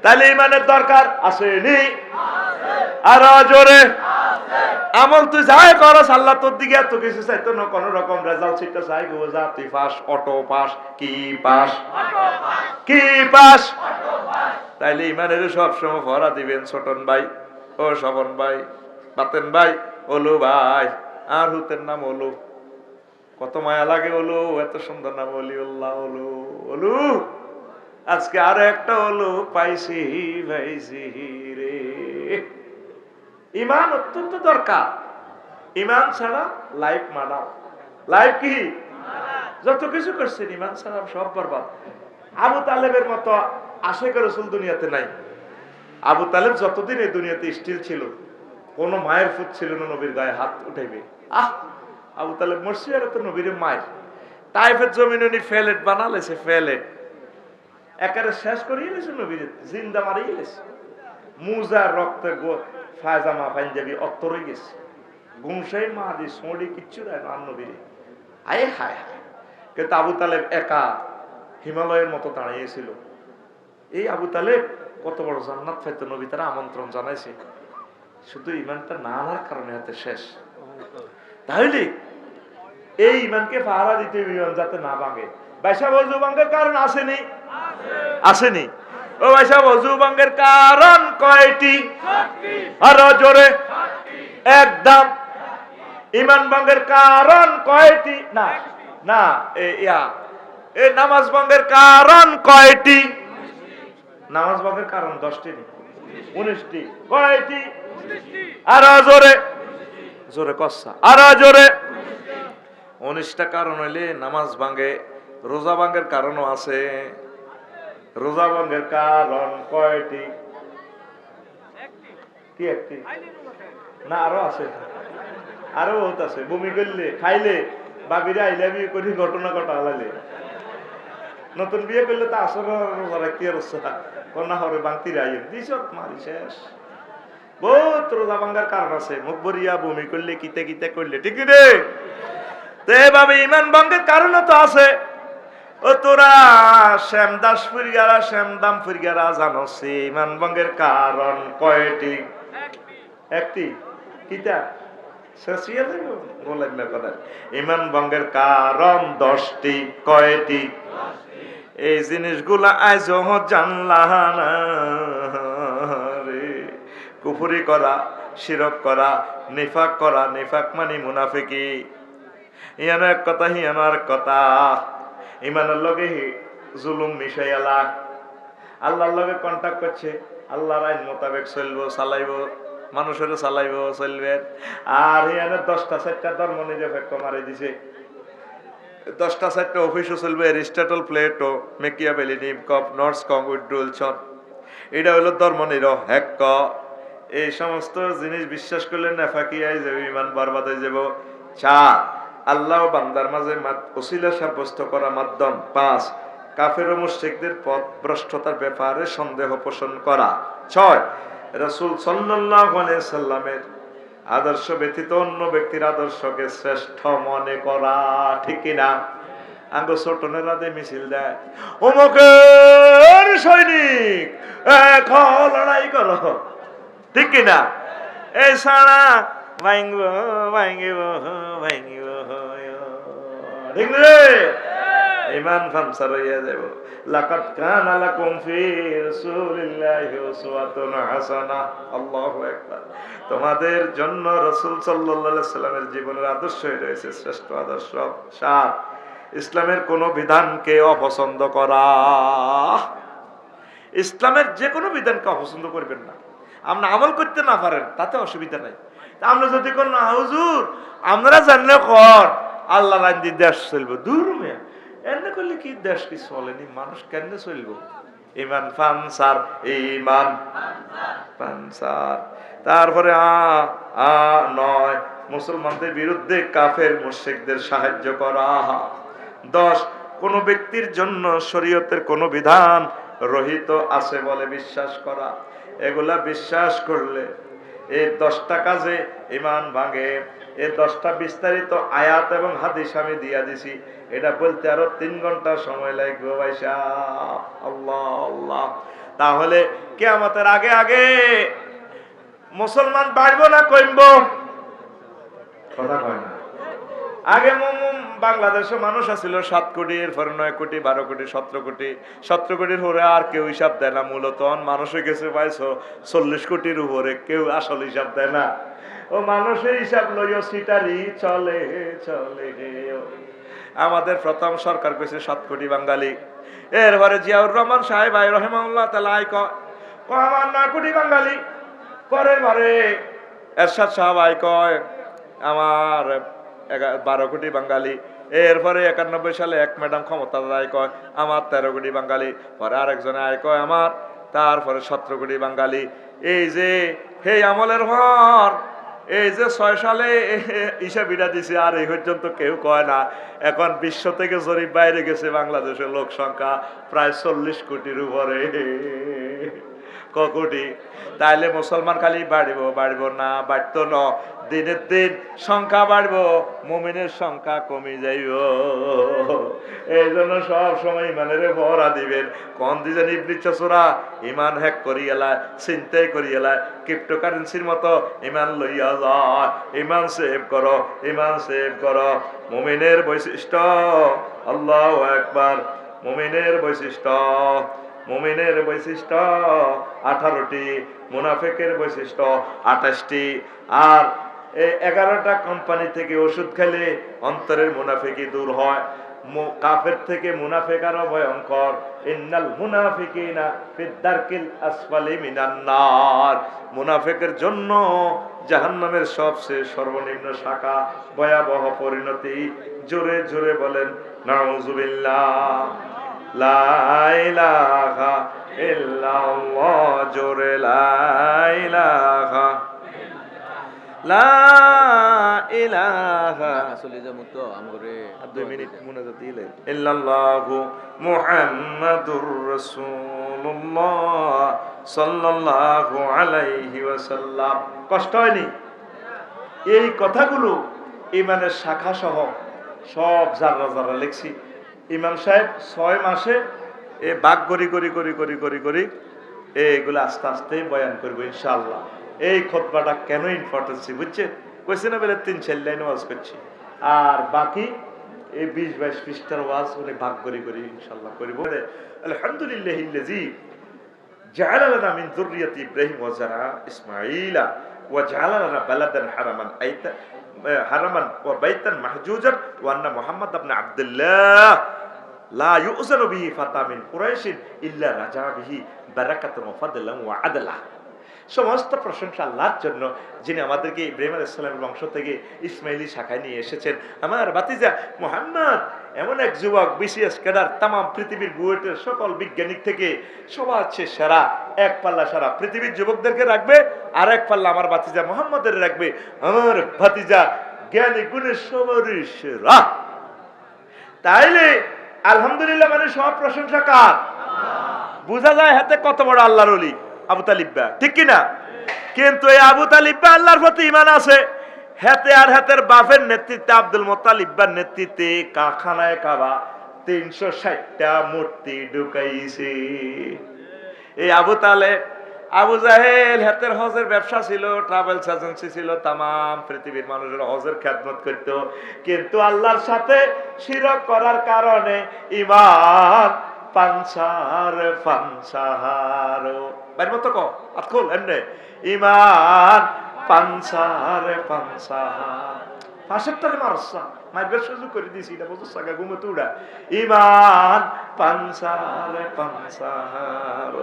তাহলে ইমানের দরকার আসেনি? আর জোরে আমল তুই যাই করস, আল্লাহ তোর দিকে এত কিছু চাইতো না, কোন রকম রেজাল্ট শিটটা চাই গো, যা তুই পাস, অটো পাস, কি পাস, কি পাস। তাইলে ইমানের সবসময় ভরা দিবেন। ছোটন ভাই, ও শবন ভাই, বাতেন ভাই, ওলু ভাই, আর হুতের নাম ওলু, কত মায়া লাগে ওলু, এত সুন্দর নাম অলিউল্লাহ ওলু। ওলু আজকে আরো একটা ওলু পাইছি পাইছি রে। ইমান অত্যন্ত দরকার। ইমান ছাড়া লাইফ মারা, লাইফ কি যত কিছু করছেন ইমান ছাড়া সব বরবাদ। আবু তালেবের মতো আশেক রাসূল দুনিয়াতে নাই। আবু তালেব যতদিন এই দুনিয়াতে স্টিল ছিল, কোন মায়ের ফুট ছিল না নবীর গায়ে হাত উঠাইবে। আবু তালেব মরছি আর তো নবীর মায়ের তাইফের জমিন উনি ফেলেট বানালেছে, ফেলেট একেবারে শেষ করিয়ে গেছে, নবীর জিন্দা মারিয়ে গেছে। মুজা রক্তে ফায়জামা পাঞ্জাবি অত্তরই গেছে, গুমসাই মাদি সোঁড়ি কিচ্ছু দেয় না নবীরে। আয় হায় হায়। কিন্তু আবু তালেব একা হিমালয়ের মতো দাঁড়িয়েছিল। এই আবু তালেব কত বড় জান্নাত পাইতো, নবী তারা আমন্ত্রণ জানাইছে, শুধু ইমানটা না আনার কারণে হাতে শেষ। তাহলে এই ইমানকে পাহারা দিতে ইমান যাতে না ভাঙে। বাইশা বজু ভাঙ্গের কারণ আসেনি? আসেনি? ও বাইশা বজু ভাঙ্গের কারণ কয়টি? আর জোরে একদম। ইমান ভঙ্গের কারণ কয়টি? না না, এ নামাজ ভঙ্গের কারণ কয়টি? নামাজ ভঙ্গের কারণ 10টি, 19টি। কয়টি? আর জোরে জোরে কসা, আর জোরে 19টা কারণ হইলে নামাজ ভাঙ্গে। রোজা ভাঙ্গের কারণও আছে। রোজা ভাঙ্গের কারণ কয়টি? কি একটি? না আরো আছে, আরো বহুত আছে। বমি করলে, খাইলে, বাবিরা আইলা বিয়ে করি ঘটনা ঘটালে, নতুন বিয়ে করলে তো আসর রোজা রাখতে কন্যা হরে বাংতির আইন দিস মারি শেষ। বহুত রোজা ভাঙ্গার কারণ আছে। মুখ ভরিয়া বমি করলে, কিতে কিতে করলে, ঠিক রে? তো এভাবে ইমান ভঙ্গের কারণও তো আছে। ও তোরা শ্যামদাস ফুরগারা, শ্যামদাম ফুরগারা জানো ইমান ভঙ্গের কারণ কয়টি? একটি। কিতা ইমান ভঙ্গের কারণ 10টি। কয়টি? এই জিনিসগুলা আজ জানলা না রে। কুফরি করা, শিরক করা, নিফাক করা। নিফাক মানে মুনাফিকি। ইয়ানো এক কথা, হিয়ানো আর কথা। ইমানের লগে জুলুম মিশাইয়ালা, আল্লাহর লগে কন্টাক্ট করছে, আল্লাহর আইন মোতাবেক চলবো, চালাইবো, মানুষের চালাইবো, চলবে। আর এখানে 10টা 4টা ধর্ম নিজে ফেক্টো মারি দিছে। 10টা 4টা অফিসও চলবে। এরিস্টটল, প্লেটো, মেকিয়াভেলি, নিমকপ, নর্সকং, উইড্রুলসন, এটা হলো ধর্ম নিরহ হেক্ক। এই সমস্ত জিনিস বিশ্বাস করলে নেফাকিয়ায় যাবে, ইমান বরবাদ হয়ে যাব। 4 আল্লাহ ও বান্দার মাঝে ওসিলা সাব্যস্ত করা মাধ্যম। 5 কাফের ও মুশরিকদের পথ ভ্রষ্টতার ব্যাপারে সন্দেহ পোষণ করা। 6 রাসূল সাল্লাল্লাহু আলাইহি সাল্লামের আদর্শ ব্যতীত অন্য ব্যক্তির আদর্শকে শ্রেষ্ঠ মনে করা। ঠিক কিনা? আঙ্গ ছোটনেরা দে মিছিল দেয়, অমুকের সৈনিক এখন লড়াই করো, ঠিক কিনা? এই সারা ভাঙব ভাঙব ভাঙব, ঠিক রে? ইমান ফামসার হইয়া যাব। লাকাদ কানা লাকুম ফি রাসূলিল্লাহি উসওয়াতুন হাসানাহ। আল্লাহু আকবার। তোমাদের জন্য রাসূল সাল্লাল্লাহু আলাইহি সাল্লামের জীবনের আদর্শই রয়েছে শ্রেষ্ঠ আদর্শ। 7 ইসলামের কোন বিধানকে অপছন্দ করা। ইসলামের যে কোনো বিধানকে অপছন্দ করবেন না। আপনি আমল করতে না পারেন তাতে অসুবিধা নাই। আমরা যদি কোন হুজুর আমরা জানলে কর আল্লাহ লাইন দিয়ে দেশ চলবে, দূর মেয়ে এমনি করলে কি দেশ কি চলেনি, মানুষ কেমনে চলবো? ইমান ফানসার, ইমান ফানসার। তারপরে 9 মুসলমানদের বিরুদ্ধে কাফের মুশরিকদের সাহায্য করা। 10 কোন ব্যক্তির জন্য শরীয়তের কোন বিধান রহিত আছে বলে বিশ্বাস করা। এগুলা বিশ্বাস করলে এই 10টা কাজে ইমান ভাঙে। এই 10টা বিস্তারিত আয়াত এবং হাদিস আমি দিয়া দিছি। এটা বলতে আরো 3 ঘন্টা সময় লাগবে ভাইসা। আল্লাহ আল্লাহ। তাহলে কিয়ামতের আগে আগে মুসলমান বাড়বো না কমবো? কথা কয় না। আগে বাংলাদেশে মানুষ আছিল 7 কোটি, এরপরে 9 কোটি, 12 কোটি, 17 কোটি। 17 কোটির উপরে আর কেউ হিসাব দেয় না। মূলত মানুষ হয়ে গেছে প্রায় 40 কোটির উপরে, কেউ আসল হিসাব দেয় না। ও মানুষের হিসাব লইও সিটারি চলে চলে। আমাদের প্রথম সরকার কইছে 7 কোটি বাঙালি। এরপরে জিয়াউর রহমান সাহেব আই রহমানুল্লাহ তাআলা কয় আমার 9 কোটি বাঙালি। পরের বারে এরশাদ সাহেব আই কয় আমার 12 কোটি বাঙালি। এরপরে 91 সালে এক ম্যাডাম ক্ষমতা আয় কয় আমার 13 কোটি বাঙালি। পরে আরেকজনে আয় কয় আমার, তারপরে 17 কোটি বাঙালি। এই যে হে আমলের ভর, এই যে 6 সালে হিসাব বিটা দিছে, আর এই পর্যন্ত কেউ কয় না। এখন বিশ্ব থেকে জরিপ বাইরে গেছে, বাংলাদেশের লোক সংখ্যা প্রায় 40 কোটির উপরে। কোটি? তাইলে মুসলমান খালি বাড়ব না, বাড়তো না, দিনের দিন সংখ্যা বাড়বো, মুমিনের সংখ্যা কমে যাইব। এই জন্য সব সময় ইমানের ভরা দিবেন। কোন দিন ইবলিসরা ইমান হ্যাক করিয়েলায়, চিন্তাই করিয়েলায়, ক্রিপ্টোকারেন্সির মতো ইমান লইয়া যায়। ইমান সেভ করো, ইমান সেভ করো। মুমিনের বৈশিষ্ট্য আল্লাহু আকবার। মুমিনের বৈশিষ্ট্য, মুমিনের বৈশিষ্ট্য 18টি, মুনাফিকের বৈশিষ্ট্য 28টি। আর এই 11টা কোম্পানি থেকে ওষুধ খেলে অন্তরের মুনাফিকি দূর হয়। কাফের থেকে মুনাফিক আরো ভয়ঙ্কর। ইন্নাল মুনাফিকিনা ফিদ দারকিল আসফালি মিনান নার। মুনাফিকের জন্য জাহান্নামের সবচেয়ে সর্বনিম্ন শাখা, ভয়াবহ পরিণতি। জোরে জোরে বলেন নাউজুবিল্লাহ। লা ইলাহা ইল্লাল্লাহ। জোরে লা ইলাহা, লা ইলাহা দুই মিনিট মুনাজাত দিলে ইল্লাল্লাহু মুহাম্মাদুর রাসূলুল্লাহ সাল্লাল্লাহু আলাইহি ওয়াসাল্লাম। কষ্ট হয়নি? এই কথাগুলো ইমানের শাখা সহ সব জাররা জাররা লিখছি। ইমাম সাহেব 6 মাসে এ বাক গড়ি গড়ি গড়ি গড়ি গড়ি গড়ি এইগুলো আস্তে আস্তে বয়ান করবো ইনশাআল্লাহ। এই খুতবাটা কেন ইম্পর্টেন্সি বুঝছেন? কইছে না বলে 3-4 লাইন ওয়াজ করছি, আর বাকি এই 20-22 পৃষ্ঠার ওয়াজ উনি ভাগ করে করে ইনশাআল্লাহ করব। আলহামদুলিল্লাহিল্লাযী জাআলা লানা মিন যুররিয়াতি ইব্রাহিম ওয়া যারা ইসমাঈলা ওয়া জাআলা লানা বালাদান হারামান ওয়া বাইতান মাহজুজান ওয়া আন্না মুহাম্মদ ইবনে আব্দুল্লাহ লা ইউযানু বিহি ফাতা মিন কুরাইশিন ইল্লা রাজা বিহি বারাকাতুন ওয়া ফাদলান ওয়া আদলা। সমস্ত প্রশংসা আল্লাহর জন্য, যিনি আমাদেরকে ইব্রাহিম আলাইহিস সালামের বংশ থেকে ইসমাইলি শাখায় নিয়ে এসেছেন। আমার ভাতিজা মুহাম্মদ এমন এক যুবক, বিসিএস ক্যাডার, তাম পৃথিবীর বুয়েটের সকল বিজ্ঞানী থেকে সবার চেয়ে সেরা। এক পাল্লা সারা পৃথিবীর যুবকদেরকে রাখবে, আর এক পাল্লা আমার ভাতিজা মুহাম্মদের রাখবে। আমার ভাতিজা জ্ঞানী গুণে সবারই সেরা। তাইলে আলহামদুলিল্লাহ মানে সব প্রশংসা কার? বোঝা যায় হাতে কত বড় আল্লাহর ওলি আবু তালিবা, ঠিক কিনা? কিন্তু এই আবু তালিবা আল্লাহর প্রতি ঈমান আছে। হাতে আর হাতের বাপের নেতৃত্বে, আব্দুল মুত্তালিবের নেতৃত্বে কারখানায় কাবা 360টা মূর্তি ঢুকাইছে। এই আবু তালেব, আবু জাহেল হাতের হজের ব্যবসা ছিল, ট্রাভেলস এজেন্সি ছিল, তাম পৃথিবীর মানুষের হজের খেদমত করত। কিন্তু আল্লাহর সাথে শিরক করার কারণে ঈমান পাঞ্চার পাঞ্চার বাইর মতো ক আতখোল এমনে ঈমান পাঞ্চার পাঞ্চার পাশেরটারে মারসা মাইবের সুযোগ করে দিছি, এটা বুঝছ সাগা ঘুমে তুড়া। ঈমান পাঞ্চার পাঞ্চার।